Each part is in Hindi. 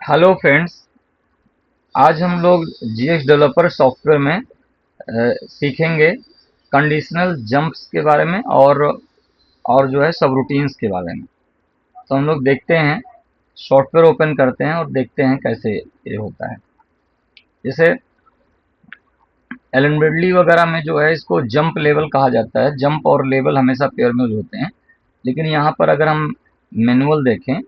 Hello friends. आज हम लोग जीएक्स डेवलपर सॉफ्टवेयर में सीखेंगे कंडीशनल जंप्स के बारे में और जो है सब रूटीन्स के बारे में। तो हम लोग देखते हैं, सॉफ्टवेयर ओपन करते हैं और देखते हैं कैसे ये होता है। जैसे एलन ब्रेडली वगैरह में जो है इसको जंप लेवल कहा जाता है। जंप और लेवल हमेशा पेयर में यूज होते हैं, लेकिन यहाँ पर अगर हम मैनुअल देखें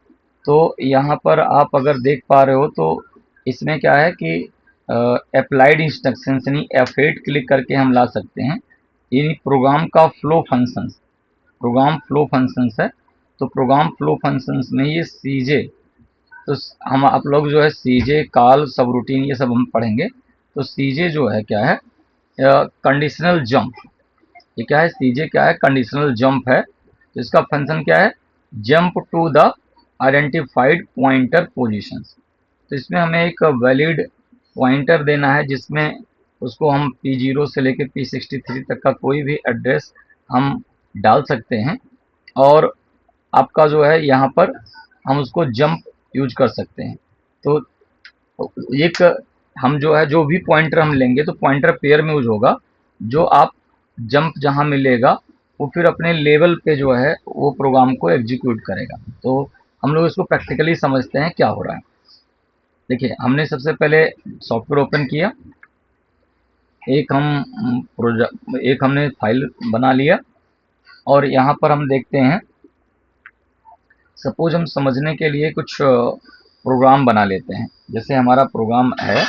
तो यहाँ पर आप अगर देख पा रहे हो तो इसमें क्या है कि अप्लाइड इंस्ट्रक्शंस यानी F8 क्लिक करके हम ला सकते हैं। यानी प्रोग्राम का flow functions, program flow functions है। तो प्रोग्राम फ्लो फंक्शंस में ये सीजे, तो हम आप लोग जो है सीजे कॉल सब रूटीन ये सब हम पढ़ेंगे। तो सीजे जो है क्या है, कंडीशनल जंप। ये क्या है, सीजे क्या है, कंडीशनल जंप है। तो इसका फंक्शन क्या है, jump to the identified pointer positions. तो इसमें हमें एक वैलिड पॉइंटर देना है जिसमें उसको हम P0 से लेकर P63 तक का कोई भी एड्रेस हम डाल सकते हैं। और आपका जो है यहाँ पर हम उसको जंप यूज कर सकते हैं। तो एक हम जो है जो भी पॉइंटर हम लेंगे तो पॉइंटर पेयर में यूज होगा। जो आप जंप जहाँ मिलेगा वो फिर अपने लेवल पे जो है वो प्रोग्राम को एग्जीक्यूट करेगा। तो हम लोग इसको प्रैक्टिकली समझते हैं क्या हो रहा है। देखिए, हमने सबसे पहले सॉफ्टवेयर ओपन किया, एक हमने फाइल बना लिया और यहाँ पर हम देखते हैं। सपोज हम समझने के लिए कुछ प्रोग्राम बना लेते हैं। जैसे हमारा प्रोग्राम है,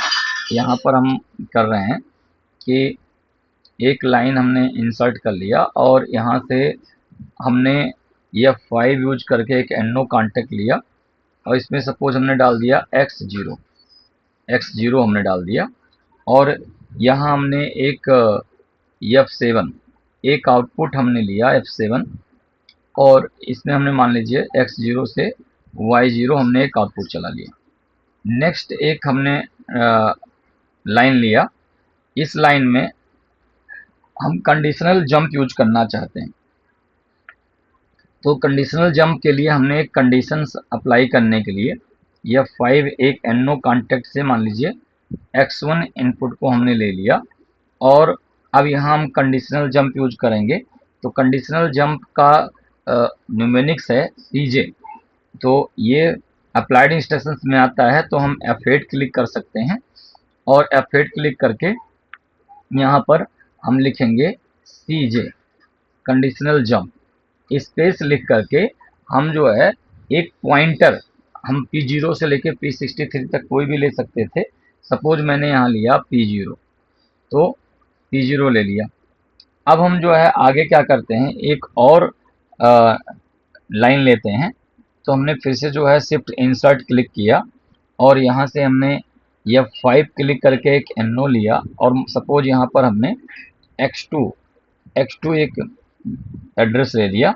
यहाँ पर हम कर रहे हैं कि एक लाइन हमने इंसर्ट कर लिया और यहाँ से हमने F5 यूज करके एक एनो कॉन्टेक्ट लिया और इसमें सपोज हमने डाल दिया x0 हमने डाल दिया। और यहाँ हमने एक F7 एक आउटपुट हमने लिया F7 और इसमें हमने मान लीजिए x0 से y0 हमने एक आउटपुट चला लिया। नेक्स्ट एक हमने लाइन लिया। इस लाइन में हम कंडीशनल जंप यूज करना चाहते हैं। तो कंडीशनल जंप के लिए हमने एक कंडीशंस अप्लाई करने के लिए F5 एक एनो कॉन्टेक्ट से मान लीजिए x1 इनपुट को हमने ले लिया और अब यहाँ हम कंडीशनल जंप यूज करेंगे। तो कंडीशनल जंप का न्यूमेरिक्स है CJ। तो ये अप्लाइड इंस्ट्रक्शंस में आता है, तो हम F8 क्लिक कर सकते हैं और F8 क्लिक करके यहाँ पर हम लिखेंगे CJ कंडीशनल जंप, स्पेस लिख करके हम जो है एक पॉइंटर हम P0 से लेके P63 तक कोई भी ले सकते थे। सपोज मैंने यहाँ लिया P0, तो P0 ले लिया। अब हम जो है आगे क्या करते हैं, एक और लाइन लेते हैं। तो हमने फिर से जो है शिफ्ट इंसर्ट क्लिक किया और यहाँ से हमने F5 क्लिक करके एक एनो लिया और सपोज यहाँ पर हमने x2 एक एड्रेस ले लिया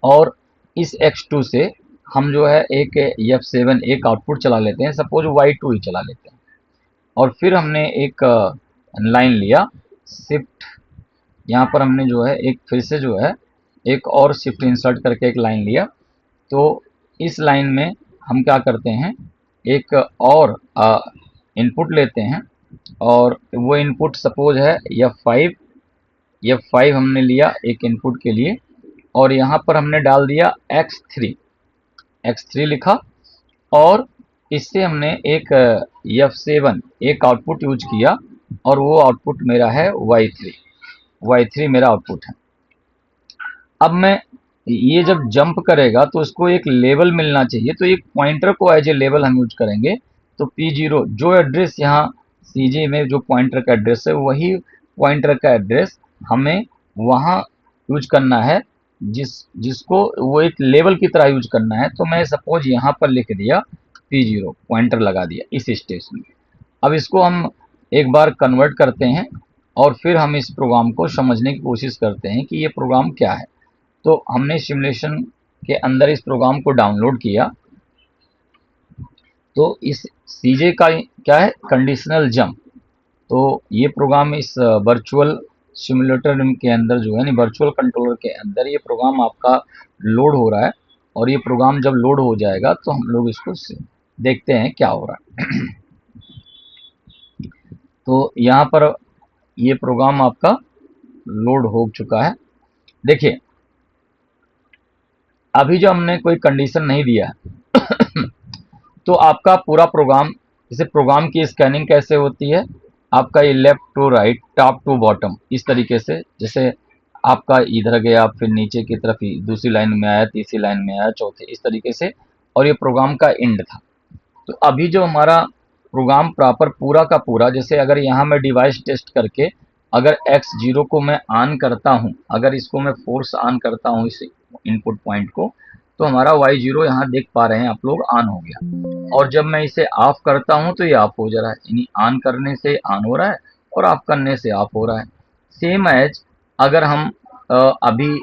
और इस x2 से हम जो है एक F7 एक आउटपुट चला लेते हैं। सपोज y2 ही चला लेते हैं और फिर हमने एक लाइन लिया शिफ्ट, यहाँ पर हमने जो है एक फिर से जो है एक और शिफ्ट इंसर्ट करके एक लाइन लिया। तो इस लाइन में हम क्या करते हैं, एक और इनपुट लेते हैं और वो इनपुट सपोज है F5 हमने लिया एक इनपुट के लिए और यहाँ पर हमने डाल दिया x3 लिखा और इससे हमने एक F7 एक आउटपुट यूज किया और वो आउटपुट मेरा है y3 मेरा आउटपुट है। अब मैं ये जब जंप करेगा तो उसको एक लेवल मिलना चाहिए, तो एक पॉइंटर को एज ए लेवल हम यूज करेंगे। तो P0 जो एड्रेस यहाँ CJ में जो पॉइंटर का एड्रेस है वही पॉइंटर का एड्रेस हमें वहाँ यूज करना है, जिसको वो एक लेवल की तरह यूज करना है। तो मैं सपोज यहाँ पर लिख दिया P0 पॉइंटर लगा दिया इस स्टेज में। अब इसको हम एक बार कन्वर्ट करते हैं और फिर हम इस प्रोग्राम को समझने की कोशिश करते हैं कि ये प्रोग्राम क्या है। तो हमने सिमुलेशन के अंदर इस प्रोग्राम को डाउनलोड किया। तो इस CJ का क्या है, कंडीशनल जंप। तो ये प्रोग्राम इस वर्चुअल सिमुलेटर के अंदर जो है, वर्चुअल कंट्रोलर के अंदर ये प्रोग्राम आपका लोड हो रहा है और ये प्रोग्राम जब लोड हो जाएगा तो हम लोग इसको देखते हैं क्या हो रहा है। तो यहाँ पर ये प्रोग्राम आपका लोड हो चुका है। देखिए, अभी जो हमने कोई कंडीशन नहीं दिया है तो आपका पूरा प्रोग्राम, जैसे प्रोग्राम की स्कैनिंग कैसे होती है, आपका ये left to right, top to bottom, इस तरीके से, जैसे आपका इधर गया, फिर नीचे की तरफ ही दूसरी लाइन में आया, तीसरी लाइन में आया, चौथे, इस तरीके से, और ये प्रोग्राम का एंड था। तो अभी जो हमारा प्रोग्राम प्रॉपर पूरा का पूरा, जैसे अगर यहाँ मैं डिवाइस टेस्ट करके अगर x0 को मैं ऑन करता हूँ, अगर इसको मैं फोर्स ऑन करता हूँ इस इनपुट पॉइंट को, तो हमारा y0 यहाँ देख पा रहे हैं आप लोग ऑन हो गया। और जब मैं इसे ऑफ करता हूँ तो ये ऑफ हो जा रहा है, यानी ऑन करने से ऑन हो रहा है और ऑफ करने से ऑफ हो रहा है। सेम एज अगर हम अभी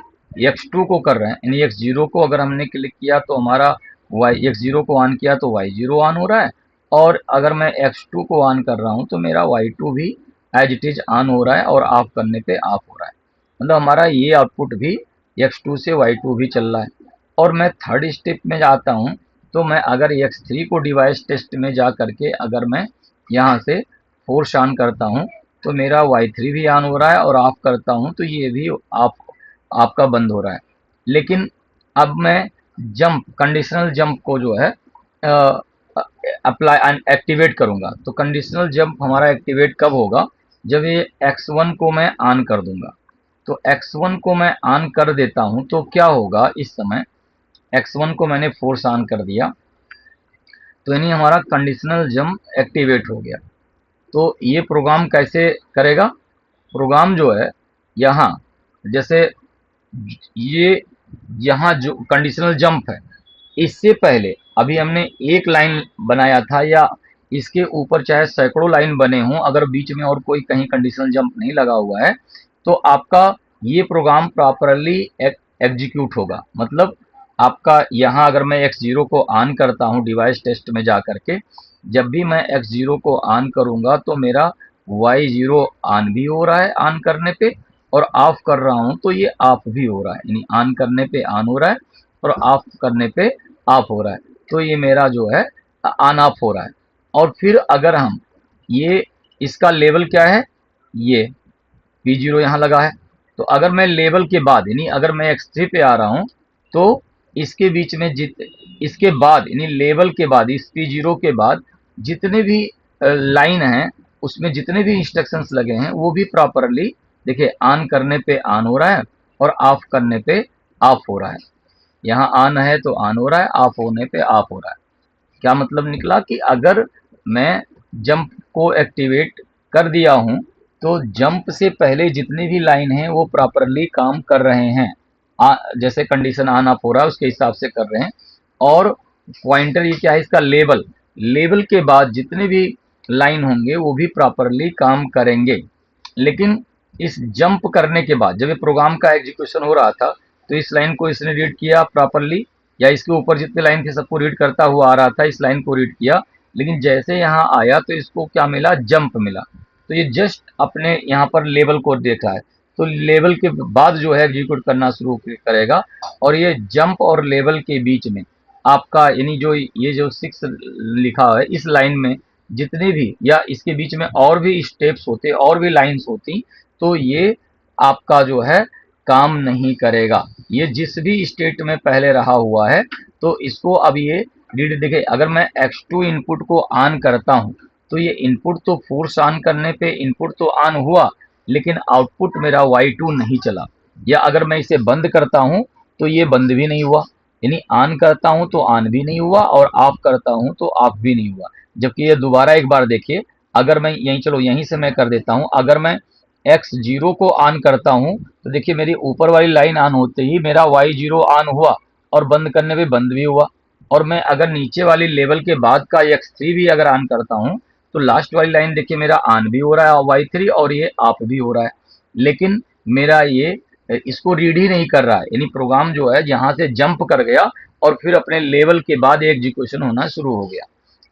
x2 को कर रहे हैं, यानी x0 को अगर हमने क्लिक किया तो हमारा x0 को ऑन किया तो y0 ऑन हो रहा है, और अगर मैं x2 को ऑन कर रहा हूँ तो मेरा y2 भी एज इट इज ऑन हो रहा है और ऑफ करने पे ऑफ हो रहा है। मतलब हमारा ये आउटपुट भी x2 से y2 भी चल रहा है। और मैं थर्ड स्टेप में जाता हूँ, तो मैं अगर x3 को डिवाइस टेस्ट में जा करके अगर मैं यहाँ से फोर्स ऑन करता हूँ तो मेरा y3 भी ऑन हो रहा है, और ऑफ करता हूँ तो ये भी ऑफ आपका बंद हो रहा है। लेकिन अब मैं जंप, कंडीशनल जंप को जो है अप्लाई एक्टिवेट करूंगा, तो कंडीशनल जंप हमारा एक्टिवेट कब होगा, जब ये x1 को मैं ऑन कर दूंगा। तो x1 को मैं ऑन कर देता हूं तो क्या होगा, इस समय x1 को मैंने फोर्स ऑन कर दिया, तो यानी हमारा कंडीशनल जंप एक्टिवेट हो गया। तो ये प्रोग्राम कैसे करेगा, प्रोग्राम जो है यहाँ, जैसे ये यहाँ जो कंडीशनल जंप है, इससे पहले अभी हमने एक लाइन बनाया था, या इसके ऊपर चाहे सैकड़ों लाइन बने हों, अगर बीच में और कोई कहीं कंडीशनल जंप नहीं लगा हुआ है तो आपका ये प्रोग्राम प्रॉपरली एग्जीक्यूट होगा। मतलब आपका यहाँ अगर मैं x0 को ऑन करता हूँ डिवाइस टेस्ट में जा करके, जब भी मैं x0 को ऑन करूँगा तो मेरा y0 ऑन भी हो रहा है ऑन करने पे, और ऑफ कर रहा हूँ तो ये ऑफ भी हो रहा है, यानी ऑन करने पे ऑन हो रहा है और ऑफ करने पे ऑफ हो रहा है। तो ये मेरा जो है ऑन ऑफ हो रहा है। और फिर अगर हम ये, इसका लेवल क्या है, ये P0 यहाँ लगा है, तो अगर मैं लेवल के बाद, यानी अगर मैं x3 पे आ रहा हूँ तो इसके बीच में इसके बाद, यानी लेवल के बाद, इस P0 के बाद जितने भी लाइन हैं, उसमें जितने भी इंस्ट्रक्शंस लगे हैं वो भी प्रॉपरली, देखिए ऑन करने पे ऑन हो रहा है और ऑफ करने पे ऑफ हो रहा है। यहाँ ऑन है तो ऑन हो रहा है, ऑफ होने पे ऑफ हो रहा है। क्या मतलब निकला कि अगर मैं जंप को एक्टिवेट कर दिया हूं तो जंप से पहले जितनी भी लाइन हैं वो प्रॉपरली काम कर रहे हैं, जैसे कंडीशन ऑन ऑफ हो रहा है उसके हिसाब से कर रहे हैं। और पॉइंटर ये क्या है, इसका लेवल, लेवल के बाद जितने भी लाइन होंगे वो भी प्रॉपरली काम करेंगे। लेकिन इस जंप करने के बाद जब ये प्रोग्राम का एग्जीक्यूशन हो रहा था तो इस लाइन को इसने रीड किया प्रॉपरली, या इसके ऊपर जितने लाइन थे सबको रीड करता हुआ आ रहा था, इस लाइन को रीड किया, लेकिन जैसे यहाँ आया तो इसको क्या मिला, जंप मिला। तो ये जस्ट अपने यहाँ पर लेवल को देखा है, तो लेवल के बाद जो है एग्जीक्यूट करना शुरू करेगा। और ये जंप और लेवल के बीच में आपका, यानी जो ये जो 6 लिखा है इस लाइन में जितने भी, या इसके बीच में और भी स्टेप्स होते और भी लाइन्स होती, तो ये आपका जो है काम नहीं करेगा। ये जिस भी स्टेट में पहले रहा हुआ है तो इसको अब ये रीड, देखिए अगर मैं x2 इनपुट को ऑन करता हूँ तो ये इनपुट तो फोर्स ऑन करने पे इनपुट तो ऑन हुआ, लेकिन आउटपुट मेरा y2 नहीं चला। या अगर मैं इसे बंद करता हूँ तो ये बंद भी नहीं हुआ, यानी ऑन करता हूँ तो ऑन भी नहीं हुआ और ऑफ करता हूँ तो ऑफ भी नहीं हुआ। जबकि ये दोबारा एक बार देखिए, अगर मैं यहीं, चलो यहीं से मैं कर देता हूँ, अगर मैं x0 को ऑन करता हूं तो देखिए मेरी ऊपर वाली लाइन ऑन होते ही मेरा y0 ऑन हुआ और बंद करने पे बंद भी हुआ। और मैं अगर नीचे वाली लेवल के बाद का x3 भी अगर ऑन करता हूं तो लास्ट वाली लाइन देखिए मेरा ऑन भी हो रहा है y3, और ये ऑफ भी हो रहा है। लेकिन मेरा ये इसको रीड ही नहीं कर रहा है, यानी प्रोग्राम जो है यहाँ से जंप कर गया और फिर अपने लेवल के बाद एग्जीक्यूशन होना शुरू हो गया।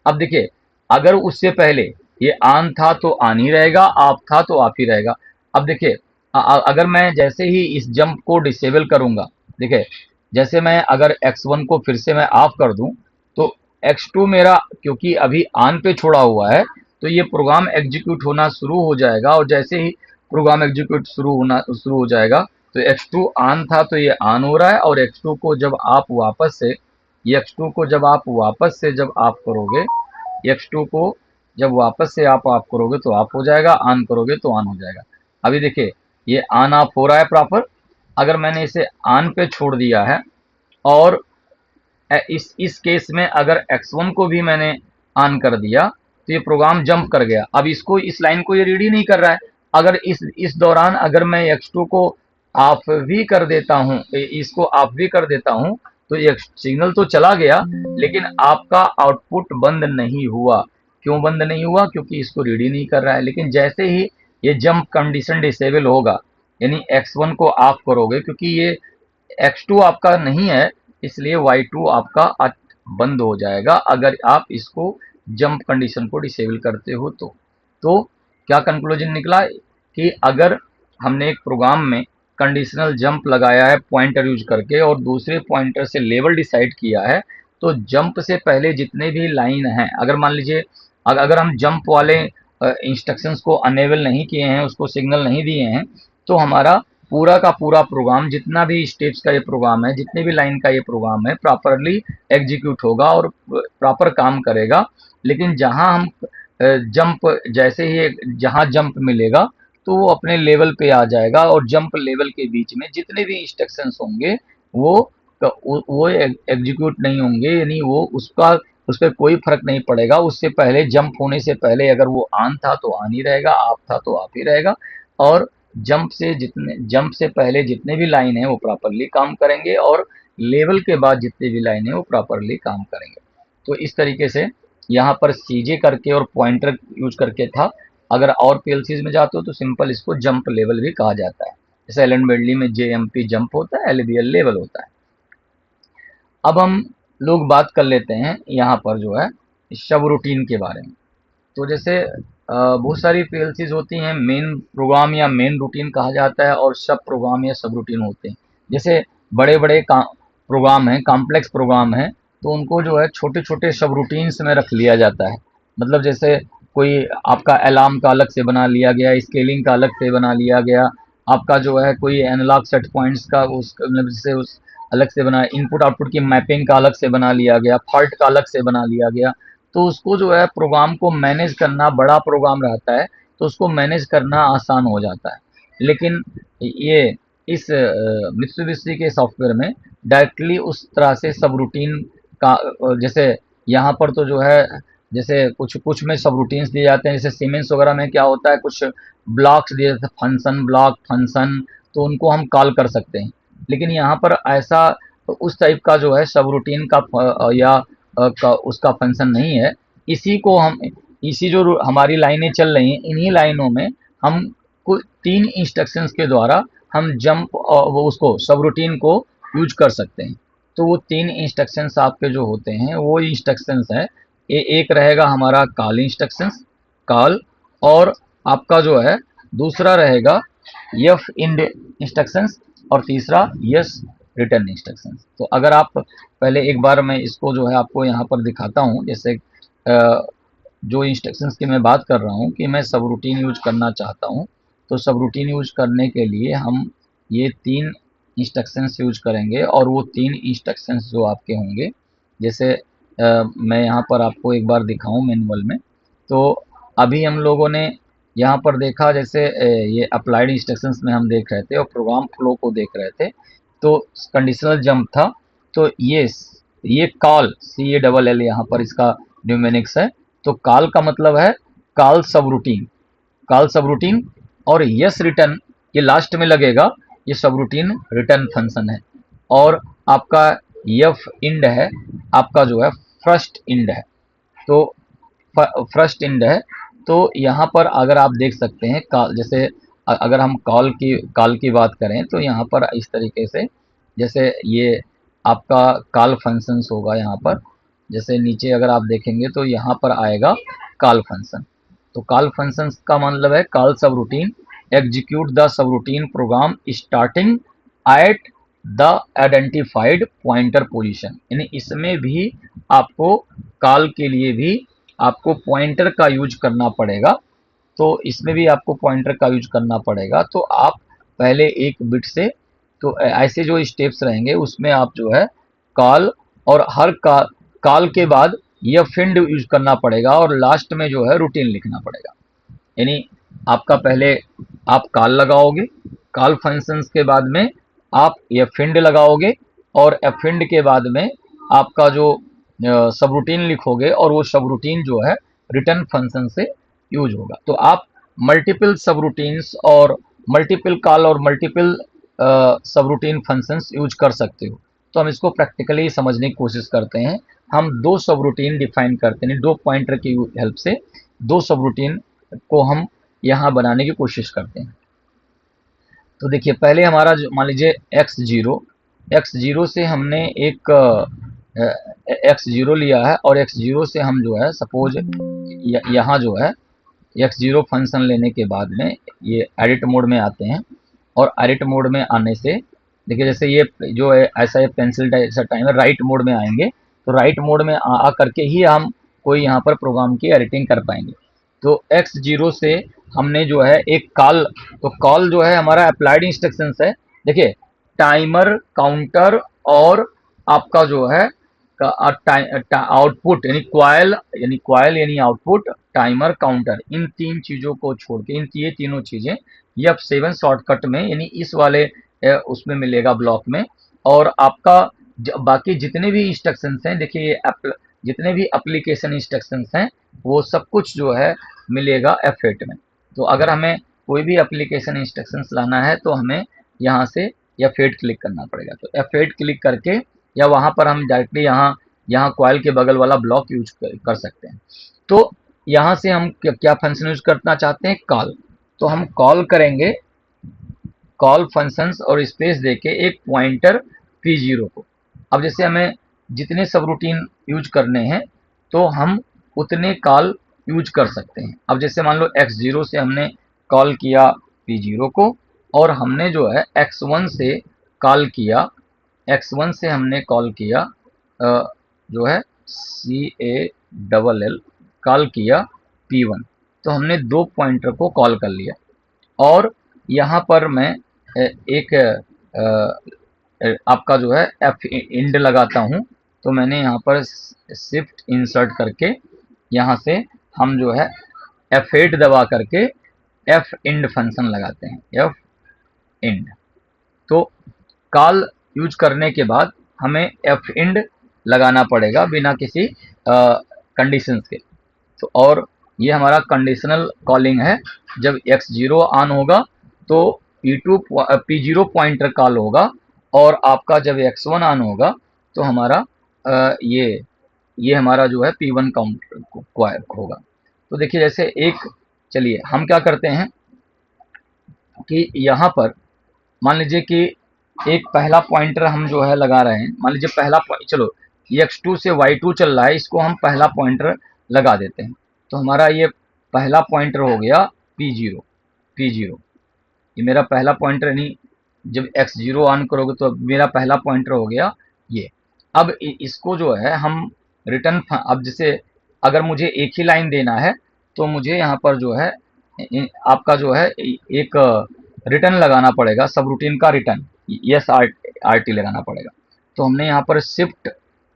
अब देखिए, अगर उससे पहले ये ऑन था तो ऑन ही रहेगा, ऑफ था तो ऑफ ही रहेगा। अब देखिए, अगर मैं जैसे ही इस जंप को डिसेबल करूंगा, देखिए जैसे मैं अगर x1 को फिर से मैं ऑफ कर दूं तो x2 मेरा क्योंकि अभी ऑन पे छोड़ा हुआ है, तो ये प्रोग्राम एग्जीक्यूट होना शुरू हो जाएगा, और जैसे ही प्रोग्राम एग्जीक्यूट शुरू हो जाएगा, तो x2 ऑन था तो ये ऑन हो रहा है, और x2 को जब आप वापस से x2 को जब आप वापस से जब आप करोगे, x2 को जब वापस से आप ऑफ करोगे तो ऑफ हो जाएगा, ऑन करोगे तो ऑन हो जाएगा। अभी देखिए ये ऑन ऑफ हो रहा है प्रॉपर। अगर मैंने इसे ऑन पे छोड़ दिया है, और इस केस में अगर x1 को भी मैंने ऑन कर दिया, तो ये प्रोग्राम जंप कर गया। अब इसको, इस लाइन को ये रीड ही नहीं कर रहा है। अगर इस दौरान अगर मैं x2 को ऑफ भी कर देता हूँ, इसको ऑफ भी कर देता हूँ, तो ये सिग्नल तो चला गया, लेकिन आपका आउटपुट बंद नहीं हुआ। क्यों बंद नहीं हुआ? क्योंकि इसको रीड ही नहीं कर रहा है। लेकिन जैसे ही ये जंप कंडीशन डिसेबल होगा, यानी x1 को ऑफ करोगे, क्योंकि ये x2 आपका नहीं है, इसलिए y2 आपका बंद हो जाएगा अगर आप इसको जंप कंडीशन को डिसेबल करते हो तो क्या कंक्लूजन निकला कि अगर हमने एक प्रोग्राम में कंडीशनल जंप लगाया है पॉइंटर यूज करके, और दूसरे पॉइंटर से लेवल डिसाइड किया है, तो जंप से पहले जितने भी लाइन हैं, अगर मान लीजिए अगर हम जंप वाले इंस्ट्रक्शंस को अनेबल नहीं किए हैं, उसको सिग्नल नहीं दिए हैं, तो हमारा पूरा का पूरा प्रोग्राम, जितना भी स्टेप्स का ये प्रोग्राम है, जितने भी लाइन का ये प्रोग्राम है, प्रॉपरली एग्जीक्यूट होगा और प्रॉपर काम करेगा। लेकिन जहां हम जंप, जैसे ही जहां जंप मिलेगा, तो वो अपने लेवल पे आ जाएगा, और जंप लेवल के बीच में जितने भी इंस्ट्रक्शंस होंगे वो वो एग्जीक्यूट नहीं होंगे, यानी वो उसका उस पर कोई फर्क नहीं पड़ेगा। उससे पहले, जंप होने से पहले अगर वो ऑन था तो ऑन ही रहेगा, ऑफ था तो ऑफ ही रहेगा, और जंप से पहले जितने भी लाइन है वो प्रॉपरली काम करेंगे, और लेवल के बाद जितने भी लाइन है वो प्रॉपरली काम करेंगे। तो इस तरीके से यहाँ पर सीजे करके और पॉइंटर यूज करके था। अगर और पीएलसीज में जाते हो तो सिंपल इसको जंप लेवल भी कहा जाता है। जैसे एलन बेडली में जेएमपी जंप होता है, एलबीएल लेवल होता है। अब हम लोग बात कर लेते हैं यहाँ पर जो है सब रूटीन के बारे में। तो जैसे बहुत सारी पीएलसीज होती हैं, मेन प्रोग्राम या मेन रूटीन कहा जाता है, और सब प्रोग्राम या सब रूटीन होते हैं। जैसे बड़े बड़े प्रोग्राम हैं, कॉम्प्लेक्स प्रोग्राम हैं, तो उनको जो है छोटे छोटे सब रूटीन्स में रख लिया जाता है। मतलब जैसे कोई आपका अलार्म का अलग से बना लिया गया, स्केलिंग का अलग से बना लिया गया, आपका जो है कोई एनालॉग सेट पॉइंट्स का उस मतलब जैसे उस अलग से बना, इनपुट आउटपुट की मैपिंग का अलग से बना लिया गया, फॉल्ट का अलग से बना लिया गया। तो उसको जो है प्रोग्राम को मैनेज करना, बड़ा प्रोग्राम रहता है तो उसको मैनेज करना आसान हो जाता है। लेकिन ये इस मित्सुबिशी के सॉफ्टवेयर में डायरेक्टली उस तरह से सब रूटीन का, जैसे यहाँ पर तो जो है, जैसे कुछ कुछ में सब रूटीन्स दिए जाते हैं। जैसे सीमेंस वगैरह में क्या होता है, कुछ ब्लॉक्स दिए जाते हैं, फंक्शन ब्लॉक, फंक्शन, तो उनको हम कॉल कर सकते हैं। लेकिन यहाँ पर ऐसा उस टाइप का जो है सब रूटीन का या का उसका फंक्शन नहीं है। इसी को हम, इसी जो हमारी लाइनें चल रही हैं, इन्हीं लाइनों में हम कुल 3 इंस्ट्रक्शंस के द्वारा हम जंप वो उसको सब रूटीन को यूज कर सकते हैं। तो वो 3 इंस्ट्रक्शंस आपके जो होते हैं वो इंस्ट्रक्शंस हैं। एक रहेगा हमारा कॉल इंस्ट्रक्शंस, कॉल, और आपका जो है दूसरा रहेगा एफ इंड इंस्ट्रक्शंस, और तीसरा यस रिटर्न इंस्ट्रक्शंस। तो अगर आप पहले एक बार मैं इसको जो है आपको यहाँ पर दिखाता हूँ, जैसे जो इंस्ट्रक्शंस की मैं बात कर रहा हूँ कि मैं सब रूटीन यूज करना चाहता हूँ, तो सब रूटीन यूज करने के लिए हम ये 3 इंस्ट्रक्शंस यूज करेंगे, और वो 3 इंस्ट्रक्शंस जो आपके होंगे, जैसे मैं यहाँ पर आपको एक बार दिखाऊं मैनुअल में। तो अभी हम लोगों ने यहाँ पर देखा, जैसे ये अप्लाइड इंस्ट्रक्शंस में हम देख रहे थे और प्रोग्राम फ्लो को देख रहे थे, तो कंडीशनल जंप था। तो ये call, C A double L यहाँ पर इसका न्यूमेनिक्स है। तो कॉल का मतलब है कॉल सब रूटीन, कॉल सब रूटीन, और यस रिटर्न ये लास्ट में लगेगा, ये सब रूटीन रिटर्न फंक्शन है। और आपका एफ इंड है, आपका जो है फर्स्ट इंड है। तो फर्स्ट इंड है, तो यहाँ पर अगर आप देख सकते हैं जैसे अगर हम कॉल की बात करें, तो यहाँ पर इस तरीके से, जैसे ये आपका कॉल फंक्शंस होगा यहाँ पर, जैसे नीचे अगर आप देखेंगे तो यहाँ पर आएगा कॉल फंक्शन। तो कॉल फंक्शंस का मतलब है call subroutine execute the subroutine program starting at the identified pointer position, यानी इसमें भी आपको कॉल के लिए भी आपको पॉइंटर का यूज करना पड़ेगा। तो इसमें भी आपको पॉइंटर का यूज करना पड़ेगा। तो आप पहले एक बिट से, तो ऐसे जो स्टेप्स रहेंगे उसमें आप जो है कॉल, और हर कॉल के बाद यह फिंड यूज करना पड़ेगा, और लास्ट में जो है रूटीन लिखना पड़ेगा। यानी आपका पहले आप कॉल लगाओगे, कॉल फंक्शंस के बाद में आप ये फिंड लगाओगे, और फिंड के बाद में आपका जो सब रूटीन लिखोगे, और वो सब रूटीन जो है रिटर्न फंक्शन से यूज होगा। तो आप मल्टीपल सब रूटीन्स और मल्टीपल कॉल और मल्टीपल सब रूटीन फंक्शंस यूज कर सकते हो। तो हम इसको प्रैक्टिकली समझने की कोशिश करते हैं। हम दो सब रूटीन डिफाइन करते हैं, दो पॉइंटर की हेल्प से दो सब रूटीन को हम यहाँ बनाने की कोशिश करते हैं। तो देखिए पहले हमारा जो मान लीजिए x0 से हमने एक x0 लिया है, और x0 से हम जो है सपोज यहाँ जो है x0 फंक्शन लेने के बाद में ये एडिट मोड में आते हैं, और एडिट मोड में आने से देखिए जैसे ये जो है ऐसा पेंसिल ऐसा टाइमर राइट मोड में आएंगे, तो राइट मोड में आ करके ही हम कोई यहाँ पर प्रोग्राम की एडिटिंग कर पाएंगे। तो x0 से हमने जो है एक कॉल, तो कॉल जो है हमारा अप्लाइड इंस्ट्रक्शंस है। देखिए टाइमर, काउंटर, और आपका जो है आउटपुट, यानी क्वाइल यानी आउटपुट, टाइमर, काउंटर, इन तीन चीज़ों को छोड़ के, ये तीनों चीज़ें ये F7 शॉर्टकट में यानी इस वाले उसमें मिलेगा ब्लॉक में। और आपका बाकी जितने भी इंस्ट्रक्शंस हैं, देखिए ये जितने भी एप्लीकेशन इंस्ट्रक्शंस हैं वो सब कुछ जो है मिलेगा F8 में। तो अगर हमें कोई भी एप्लीकेशन इंस्ट्रक्शंस लाना है तो हमें यहाँ से F8 क्लिक करना पड़ेगा। तो F8 क्लिक करके, या वहाँ पर हम डायरेक्टली यहाँ कॉइल के बगल वाला ब्लॉक यूज कर सकते हैं। तो यहाँ से हम क्या फंक्शन यूज करना चाहते हैं, कॉल। तो हम कॉल करेंगे कॉल फंक्शंस और स्पेस देके एक पॉइंटर P0 को। अब जैसे हमें जितने सब रूटीन यूज करने हैं तो हम उतने कॉल यूज कर सकते हैं। अब जैसे मान लो x0 से हमने कॉल किया P0 को, और हमने जो है x1 से कॉल किया, x1 से हमने कॉल किया जो है CALL कॉल किया P1। तो हमने दो पॉइंटर को कॉल कर लिया। और यहाँ पर मैं एक आपका जो है एफ इंड लगाता हूँ। तो मैंने यहाँ पर शिफ्ट इंसर्ट करके यहाँ से हम जो है F8 दबा करके एफ इंड फंक्शन लगाते हैं, एफ इंड। तो कॉल यूज करने के बाद हमें एफ इंड लगाना पड़ेगा बिना किसी कंडीशंस के। तो और ये हमारा कंडीशनल कॉलिंग है। जब x0 ऑन होगा तो P0 पॉइंटर कॉल होगा, और आपका जब x1 ऑन होगा तो हमारा ये हमारा जो है P1 काउंट होगा। तो देखिए जैसे एक, चलिए हम क्या करते हैं कि यहाँ पर मान लीजिए कि एक पहला पॉइंटर हम जो है लगा रहे हैं। मान लीजिए पहला चलो ये x2 से y2 चल रहा है, इसको हम पहला पॉइंटर लगा देते हैं। तो हमारा ये पहला पॉइंटर हो गया P0। ये मेरा पहला पॉइंटर, नहीं जब x0 ऑन करोगे तो मेरा पहला पॉइंटर हो गया ये। अब इसको जो है हम रिटर्न, अब जैसे अगर मुझे एक ही लाइन देना है तो मुझे यहाँ पर जो है आपका जो है एक रिटर्न लगाना पड़ेगा, सब रूटीन का रिटर्न, यस आर टी लगाना पड़ेगा। तो हमने यहाँ पर शिफ्ट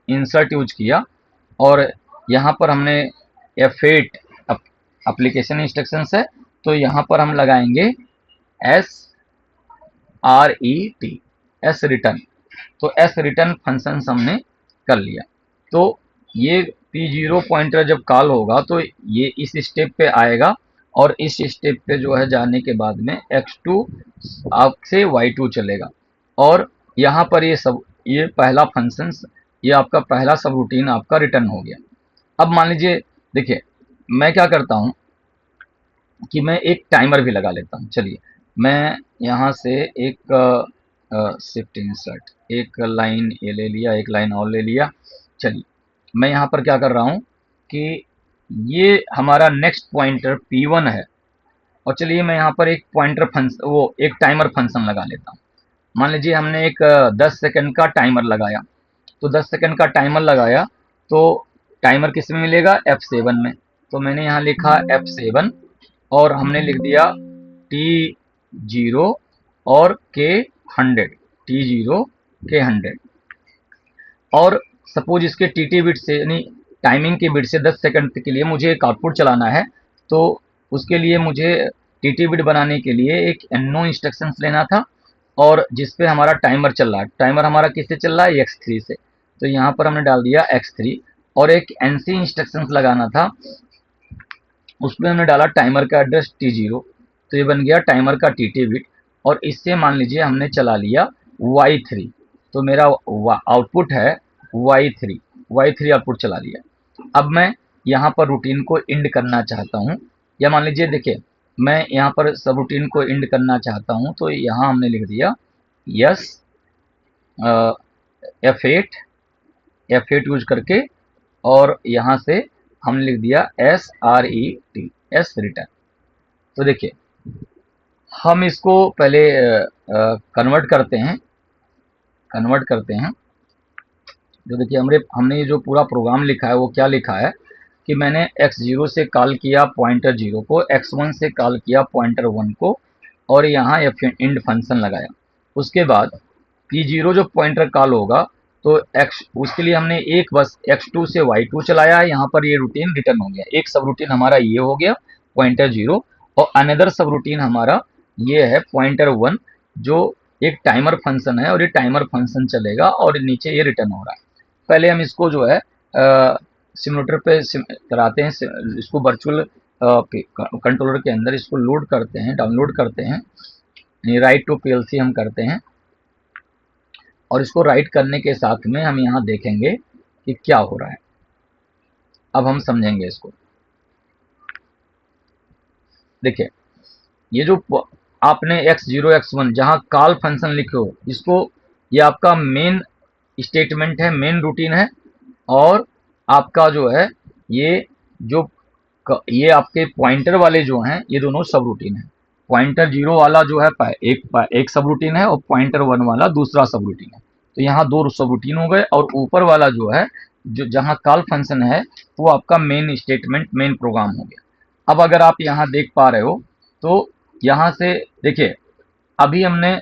इंसर्ट यूज किया, और यहाँ पर हमने F8 एप्लीकेशन इंस्ट्रक्शंस है, तो यहाँ पर हम लगाएंगे SRET, एस रिटर्न। तो एस रिटर्न फंक्शन हमने कर लिया। तो ये P0 पॉइंटर जब कॉल होगा तो ये इस स्टेप पे आएगा, और इस स्टेप पे जो है जाने के बाद में x2 से y2 चलेगा, और यहाँ पर ये पहला फंक्शन, ये आपका पहला सब रूटीन आपका रिटर्न हो गया। अब मान लीजिए, देखिए मैं क्या करता हूँ कि मैं एक टाइमर भी लगा लेता हूँ। चलिए मैं यहाँ से एक शिफ्ट इंसर्ट, एक लाइन ये ले लिया, एक लाइन और ले लिया। चलिए मैं यहाँ पर क्या कर रहा हूँ कि ये हमारा नेक्स्ट पॉइंटर P1 है, और चलिए मैं यहाँ पर एक पॉइंटर फंक्शन, वो एक टाइमर फंक्शन लगा लेता हूँ। मान लीजिए हमने एक 10 सेकंड का टाइमर लगाया, तो 10 सेकंड का टाइमर लगाया तो टाइमर किस में मिलेगा, F7 में। तो मैंने यहाँ लिखा F7 और हमने लिख दिया T0 और K100, T0 K100। और सपोज इसके टीटी बिट से यानी टाइमिंग के बिट से 10 सेकंड के लिए मुझे एक आउटपुट चलाना है, तो उसके लिए मुझे टीटी बिट बनाने के लिए एक एनो इंस्ट्रक्शंस लेना था, और जिस पे हमारा टाइमर चल रहा है। टाइमर हमारा किससे चल रहा है, X3 से। तो यहाँ पर हमने डाल दिया X3 और एक NC इंस्ट्रक्शंस लगाना था, उसमें हमने डाला टाइमर का एड्रेस T0। तो ये बन गया टाइमर का टीटी बिट, और इससे मान लीजिए हमने चला लिया Y3। तो मेरा आउटपुट है Y3 आउटपुट चला लिया। अब मैं यहाँ पर रूटीन को इंड करना चाहता हूँ, या मान लीजिए देखिए मैं यहाँ पर सब रूटीन को इंड करना चाहता हूँ, तो यहाँ हमने लिख दिया यस F8 यूज करके, और यहाँ से हमने लिख दिया SRET रिटर्न। तो देखिए हम इसको पहले कन्वर्ट करते हैं। जो देखिए हमने ये जो पूरा प्रोग्राम लिखा है वो क्या लिखा है कि मैंने X0 से कॉल किया पॉइंटर 0 को, X1 से कॉल किया पॉइंटर 1 को, और यहाँ इंड फंक्शन लगाया। उसके बाद P0 जो पॉइंटर कॉल होगा तो उसके लिए हमने एक बस X2 से Y2 चलाया है। यहाँ पर ये रूटीन रिटर्न हो गया। एक सब रूटीन हमारा ये हो गया पॉइंटर 0, और अनदर सब रूटीन हमारा ये है पॉइंटर 1, जो एक टाइमर फंक्शन है, और ये टाइमर फंक्शन चलेगा और नीचे ये रिटर्न हो रहा है। पहले हम इसको जो है सिमुलेटर पे कराते हैं, इसको वर्चुअल कंट्रोलर के अंदर इसको लोड करते हैं, डाउनलोड करते हैं, राइट टू PLC हम करते हैं, और इसको राइट करने के साथ में हम यहाँ देखेंगे कि क्या हो रहा है। अब हम समझेंगे इसको। देखिए ये जो आपने X0 X1 जहाँ कॉल फंक्शन लिखे हो, इसको ये आपका मेन स्टेटमेंट है, मेन रूटीन है, और आपका जो है ये आपके पॉइंटर वाले जो हैं ये दोनों सब रूटीन है। पॉइंटर 0 वाला जो है एक सब रूटीन है, और पॉइंटर 1 वाला दूसरा सब रूटीन है। तो यहाँ दो सब रूटीन हो गए, और ऊपर वाला जो है जो जहाँ कॉल फंक्शन है वो आपका मेन स्टेटमेंट, मेन प्रोग्राम हो गया। अब अगर आप यहाँ देख पा रहे हो तो यहाँ से देखिए अभी हमने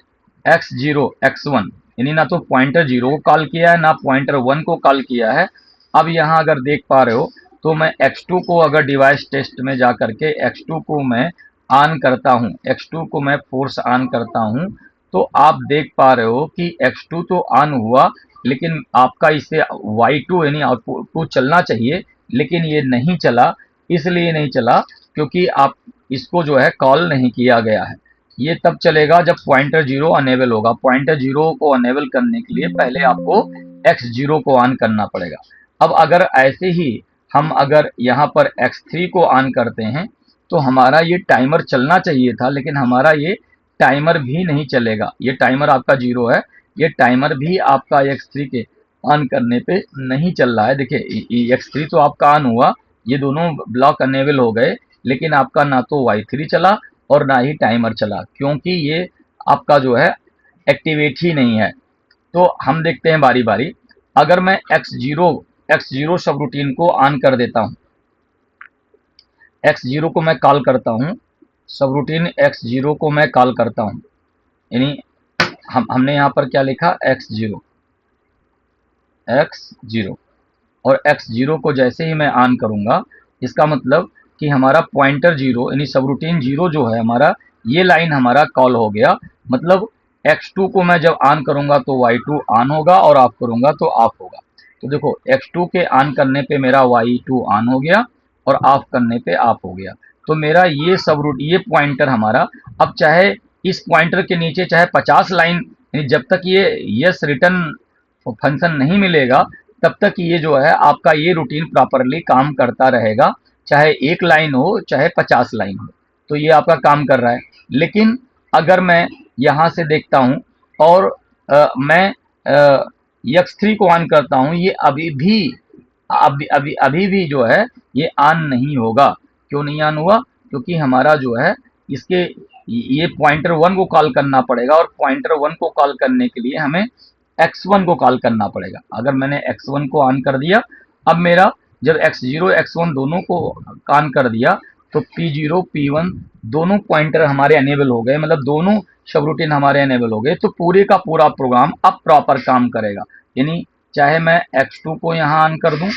X0 X1 यानी ना तो पॉइंटर 0 को कॉल किया है ना पॉइंटर 1 को कॉल किया है। अब यहाँ अगर देख पा रहे हो तो मैं X2 को अगर डिवाइस टेस्ट में जा करके X2 को मैं ऑन करता हूँ, X2 को मैं फोर्स ऑन करता हूँ, तो आप देख पा रहे हो कि X2 तो ऑन हुआ, लेकिन आपका इसे Y2 यानी आउटपुट चलना चाहिए, लेकिन ये नहीं चला। इसलिए नहीं चला क्योंकि आप इसको जो है कॉल नहीं किया गया है। ये तब चलेगा जब पॉइंटर 0 अनेबल होगा। पॉइंटर 0 को अनेबल करने के लिए पहले आपको X0 को ऑन करना पड़ेगा। अब अगर ऐसे ही हम अगर यहाँ पर X3 को ऑन करते हैं तो हमारा ये टाइमर चलना चाहिए था, लेकिन हमारा ये टाइमर भी नहीं चलेगा। ये टाइमर आपका 0 है, ये टाइमर भी आपका X3 के ऑन करने पे नहीं चल रहा है। देखिए X3 तो आपका ऑन हुआ, ये दोनों ब्लॉक अनेबल हो गए, लेकिन आपका ना तो Y3 चला और ना ही टाइमर चला, क्योंकि ये आपका जो है एक्टिवेट ही नहीं है। तो हम देखते हैं बारी बारी। अगर मैं X0 सब रूटीन को ऑन कर देता हूँ, X0 को मैं कॉल करता हूँ, सब रूटीन X0 को मैं कॉल करता हूँ, यानी हमने यहाँ पर क्या लिखा X0 और X0 को जैसे ही मैं ऑन करूँगा, इसका मतलब कि हमारा पॉइंटर 0 यानी सब रूटीन 0 जो है हमारा, ये लाइन हमारा कॉल हो गया। मतलब X2 को मैं जब ऑन करूँगा तो Y2 ऑन होगा, और ऑफ करूँगा तो ऑफ होगा। तो देखो X2 के ऑन करने पे मेरा Y2 ऑन हो गया, और ऑफ करने पे ऑफ हो गया। तो मेरा ये सब रूटीन, ये पॉइंटर हमारा, अब चाहे इस पॉइंटर के नीचे चाहे 50 लाइन, यानी जब तक ये यस रिटर्न फंक्शन नहीं मिलेगा तब तक ये जो है आपका ये रूटीन प्रॉपरली काम करता रहेगा, चाहे एक लाइन हो चाहे 50 लाइन हो। तो ये आपका काम कर रहा है। लेकिन अगर मैं यहाँ से देखता हूँ और मैं X3 को ऑन करता हूँ, ये अभी भी जो है ये ऑन नहीं होगा। क्यों नहीं ऑन हुआ? क्योंकि हमारा जो है इसके ये पॉइंटर वन को कॉल करना पड़ेगा, और पॉइंटर वन को कॉल करने के लिए हमें x1 को कॉल करना पड़ेगा। अगर मैंने x1 को ऑन कर दिया, अब मेरा जब x0 x1 दोनों को ऑन कर दिया तो p0 p1 दोनों पॉइंटर हमारे अनेबल हो गए, मतलब दोनों सबरूटीन हमारे अनेबल हो गए। तो पूरे का पूरा प्रोग्राम अब प्रॉपर काम करेगा। यानी चाहे मैं x2 को यहाँ ऑन कर दूं,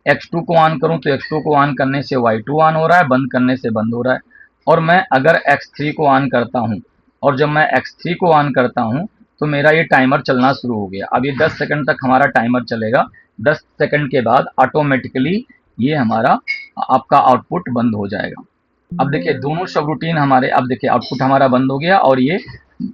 x2 को ऑन करूं तो x2 को ऑन करने से y2 ऑन हो रहा है, बंद करने से बंद हो रहा है। और मैं अगर x3 को ऑन करता हूं, और जब मैं x3 को ऑन करता हूं तो मेरा ये टाइमर चलना शुरू हो गया। अब ये 10 सेकंड तक हमारा टाइमर चलेगा। 10 सेकंड के बाद ऑटोमेटिकली ये हमारा आपका आउटपुट बंद हो जाएगा। अब देखिए दोनों सब रूटीन हमारे, अब देखिए आउटपुट हमारा बंद हो गया और ये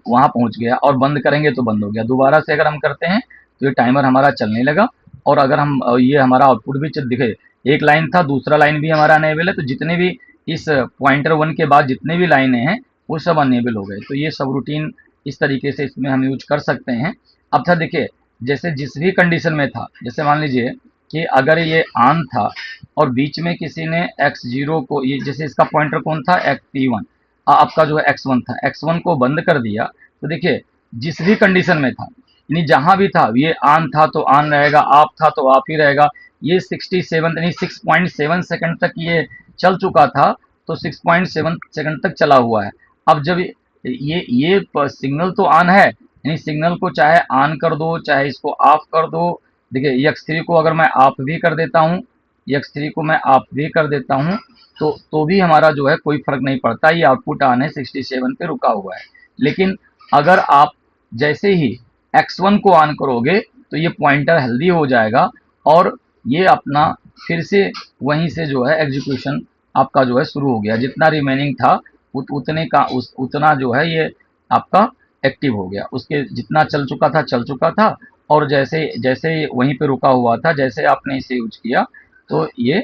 वहां पहुंच गया, और बंद करेंगे तो बंद हो गया। दोबारा से अगर हम करते हैं तो ये टाइमर हमारा चलने लगा। और अगर हम ये हमारा आउटपुट भी दिखे, एक लाइन था, दूसरा लाइन भी हमारा अनेबल है, तो जितने भी इस पॉइंटर वन के बाद जितने भी लाइनें हैं वो सब अनेबल हो गए। तो ये सब रूटीन इस तरीके से इसमें हम यूज कर सकते हैं। अब था देखिए, जैसे जिस भी कंडीशन में था, जैसे मान लीजिए कि अगर ये ऑन था और बीच में किसी ने x0 को, ये जैसे इसका पॉइंटर कौन था, p1, आपका जो है x1 था, x1 को बंद कर दिया, तो देखिए जिस भी कंडीशन में था, यानी जहां भी था, ये ऑन था तो ऑन रहेगा, ऑफ था तो ऑफ ही रहेगा। ये 67 यानी 6.7 सेकंड तक ये चल चुका था, तो 6.7 सेकंड तक चला हुआ है। अब जब ये सिग्नल तो ऑन है, यानी सिग्नल को चाहे ऑन कर दो चाहे इसको ऑफ कर दो। देखिए x3 को अगर मैं ऑफ भी कर देता हूँ, x3 को मैं ऑफ भी कर देता हूँ, तो भी हमारा जो है कोई फर्क नहीं पड़ता, ये आउटपुट ऑन है, 67 पे रुका हुआ है। लेकिन अगर आप जैसे ही x1 को ऑन करोगे तो ये पॉइंटर हेल्दी हो जाएगा, और ये अपना फिर से वहीं से जो है एग्जीक्यूशन आपका जो है शुरू हो गया। जितना रिमेनिंग था उतने का उतना जो है ये आपका एक्टिव हो गया। उसके जितना चल चुका था चल चुका था, और जैसे जैसे वहीं पे रुका हुआ था, जैसे आपने इसे यूज किया तो ये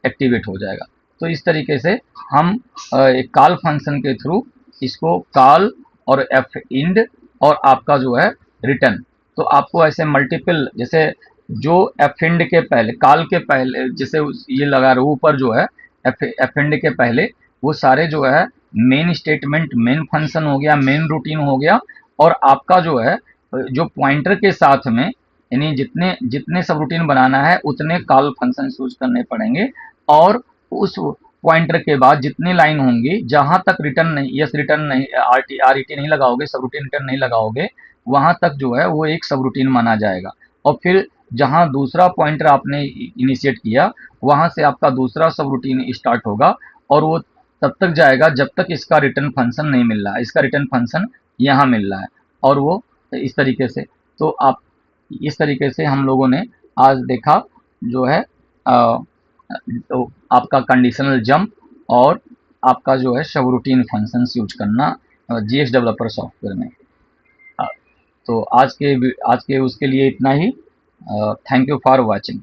एक्टिवेट हो जाएगा। तो इस तरीके से हम एक कॉल फंक्शन के थ्रू इसको कॉल और एफ इंड और आपका जो है रिटर्न, तो आपको ऐसे मल्टीपल, जैसे जो एफ इंड के पहले, कॉल के पहले, जैसे ये लगा रहा ऊपर जो है एफ इंड के पहले, वो सारे जो है मेन स्टेटमेंट, मेन फंक्शन हो गया, मेन रूटीन हो गया। और आपका जो है जो पॉइंटर के साथ में, यानी जितने जितने सब रूटीन बनाना है उतने कॉल फंक्शन यूज करने पड़ेंगे। और उस पॉइंटर के बाद जितनी लाइन होंगी, जहां तक रिटर्न नहीं, यस रिटर्न नहीं, आर ई टी नहीं लगाओगे, सब रूटीन रिटर्न नहीं लगाओगे, वहां तक जो है वो एक सब रूटीन माना जाएगा। और फिर जहां दूसरा पॉइंटर आपने इनिशिएट किया, वहां से आपका दूसरा सब रूटीन स्टार्ट होगा, और वो तब तक जाएगा जब तक इसका रिटर्न फंक्शन नहीं मिल रहा है। इसका रिटर्न फंक्शन यहाँ मिल रहा है, और वो इस तरीके से। तो आप इस तरीके से हम लोगों ने आज देखा जो है तो आपका कंडीशनल जंप और आपका जो है सब रूटीन फंक्शंस यूज करना जीएक्स डेवलपर सॉफ्टवेयर में। तो आज के उसके लिए इतना ही। Thank you for watching.